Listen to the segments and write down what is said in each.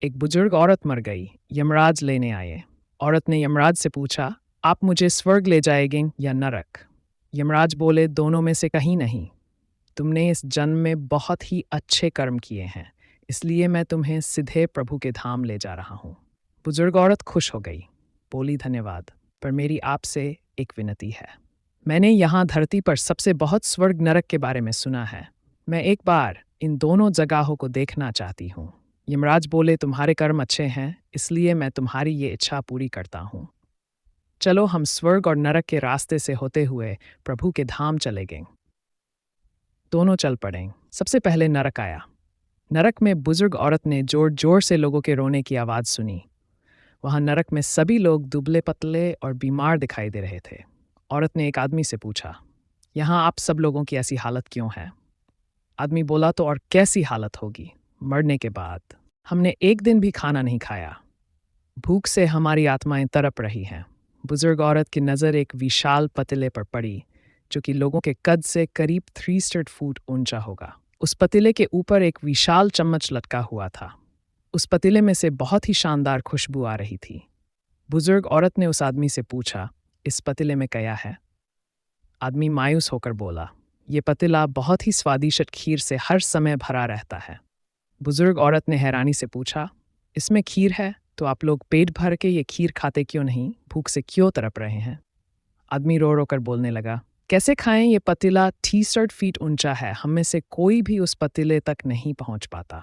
एक बुजुर्ग औरत मर गई। यमराज लेने आए। औरत ने यमराज से पूछा, आप मुझे स्वर्ग ले जाएंगे या नरक? यमराज बोले, दोनों में से कहीं नहीं। तुमने इस जन्म में बहुत ही अच्छे कर्म किए हैं, इसलिए मैं तुम्हें सीधे प्रभु के धाम ले जा रहा हूँ। बुजुर्ग औरत खुश हो गई, बोली, धन्यवाद, पर मेरी आपसे एक विनती है। मैंने यहाँ धरती पर सबसे बहुत स्वर्ग नरक के बारे में सुना है। मैं एक बार इन दोनों जगहों को देखना चाहती हूँ। यमराज बोले, तुम्हारे कर्म अच्छे हैं, इसलिए मैं तुम्हारी ये इच्छा पूरी करता हूँ। चलो हम स्वर्ग और नरक के रास्ते से होते हुए प्रभु के धाम चलेंगे। दोनों चल पड़े। सबसे पहले नरक आया। नरक में बुजुर्ग औरत ने जोर जोर से लोगों के रोने की आवाज़ सुनी। वहाँ नरक में सभी लोग दुबले पतले और बीमार दिखाई दे रहे थे। औरत ने एक आदमी से पूछा, यहाँ आप सब लोगों की ऐसी हालत क्यों है? आदमी बोला, तो और कैसी हालत होगी, मरने के बाद हमने एक दिन भी खाना नहीं खाया। भूख से हमारी आत्माएं तड़प रही हैं। बुजुर्ग औरत की नज़र एक विशाल पतीले पर पड़ी, जो कि लोगों के कद से करीब 300 फुट ऊंचा होगा। उस पतीले के ऊपर एक विशाल चम्मच लटका हुआ था। उस पतीले में से बहुत ही शानदार खुशबू आ रही थी। बुजुर्ग औरत ने उस आदमी से पूछा, इस पतीले में क्या है? आदमी मायूस होकर बोला, ये पतीला बहुत ही स्वादिष्ट खीर से हर समय भरा रहता है। बुजुर्ग औरत ने हैरानी से पूछा, इसमें खीर है तो आप लोग पेट भर के ये खीर खाते क्यों नहीं? भूख से क्यों तड़प रहे हैं? आदमी रो रो कर बोलने लगा, कैसे खाएं? ये पतीला 300 फीट ऊंचा है, हम में से कोई भी उस पतीले तक नहीं पहुंच पाता।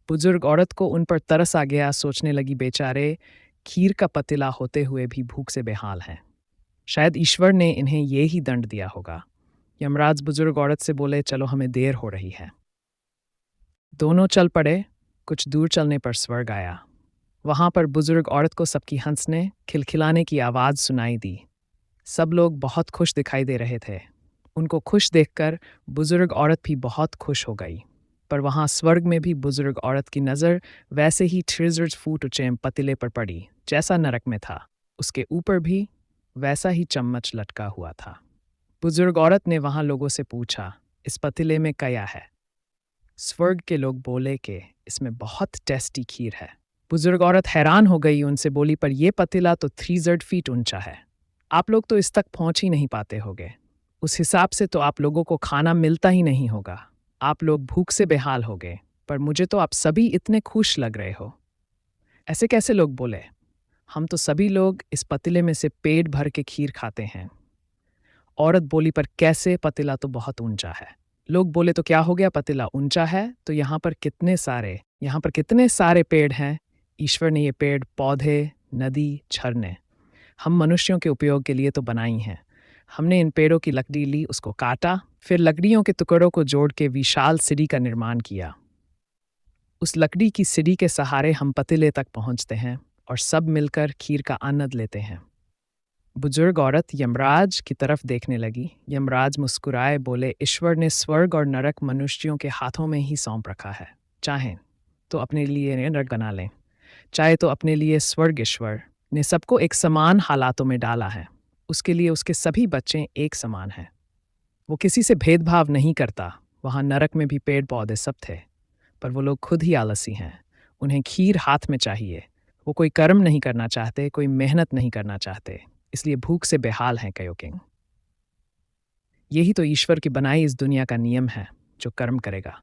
बुजुर्ग औरत को उन पर तरस आ गया। सोचने लगी, बेचारे खीर का पतीला होते हुए भी भूख से बेहाल हैं। शायद ईश्वर ने इन्हें ये ही दंड दिया होगा। यमराज बुजुर्ग औरत से बोले, चलो हमें देर हो रही है। दोनों चल पड़े। कुछ दूर चलने पर स्वर्ग आया। वहां पर बुजुर्ग औरत को सबकी हंसने खिलखिलाने की आवाज़ सुनाई दी। सब लोग बहुत खुश दिखाई दे रहे थे। उनको खुश देखकर बुजुर्ग औरत भी बहुत खुश हो गई। पर वहां स्वर्ग में भी बुजुर्ग औरत की नज़र वैसे ही 300 फुट ऊंचे पतीले पर पड़ी जैसा नरक में था। उसके ऊपर भी वैसा ही चम्मच लटका हुआ था। बुजुर्ग औरत ने वहां लोगों से पूछा, इस पतीले में क्या है? स्वर्ग के लोग बोले कि इसमें बहुत टेस्टी खीर है। बुजुर्ग औरत हैरान हो गई, उनसे बोली, पर यह पतीला तो 300 फीट ऊंचा है, आप लोग तो इस तक पहुंच ही नहीं पाते होगे। उस हिसाब से तो आप लोगों को खाना मिलता ही नहीं होगा, आप लोग भूख से बेहाल हो गए। पर मुझे तो आप सभी इतने खुश लग रहे हो। ऐसे कैसे? लोग बोले, हम तो सभी लोग इस पतीले में से पेट भर के खीर खाते हैं। औरत बोली, पर कैसे? पतीला तो बहुत ऊंचा है। लोग बोले, तो क्या हो गया, पतीला ऊंचा है तो यहाँ पर कितने सारे पेड़ हैं। ईश्वर ने ये पेड़ पौधे, नदी, झरने हम मनुष्यों के उपयोग के लिए तो बनाई हैं। हमने इन पेड़ों की लकड़ी ली, उसको काटा, फिर लकड़ियों के टुकड़ों को जोड़ के विशाल सीढ़ी का निर्माण किया। उस लकड़ी की सीढ़ी के सहारे हम पतीले तक पहुंचते हैं और सब मिलकर खीर का आनंद लेते हैं। बुजुर्ग औरत यमराज की तरफ देखने लगी। यमराज मुस्कुराए, बोले, ईश्वर ने स्वर्ग और नरक मनुष्यों के हाथों में ही सौंप रखा है। चाहें तो अपने लिए नरक बना लें, चाहे तो अपने लिए स्वर्ग। ईश्वर ने सबको एक समान हालातों में डाला है, उसके लिए उसके सभी बच्चे एक समान हैं। वो किसी से भेदभाव नहीं करता। वहाँ नरक में भी पेड़ पौधे सब थे, पर वो लोग खुद ही आलसी हैं। उन्हें खीर हाथ में चाहिए। वो कोई कर्म नहीं करना चाहते, कोई मेहनत नहीं करना चाहते, इसलिए भूख से बेहाल हैं कयो किंग। यही तो ईश्वर की बनाई इस दुनिया का नियम है, जो कर्म करेगा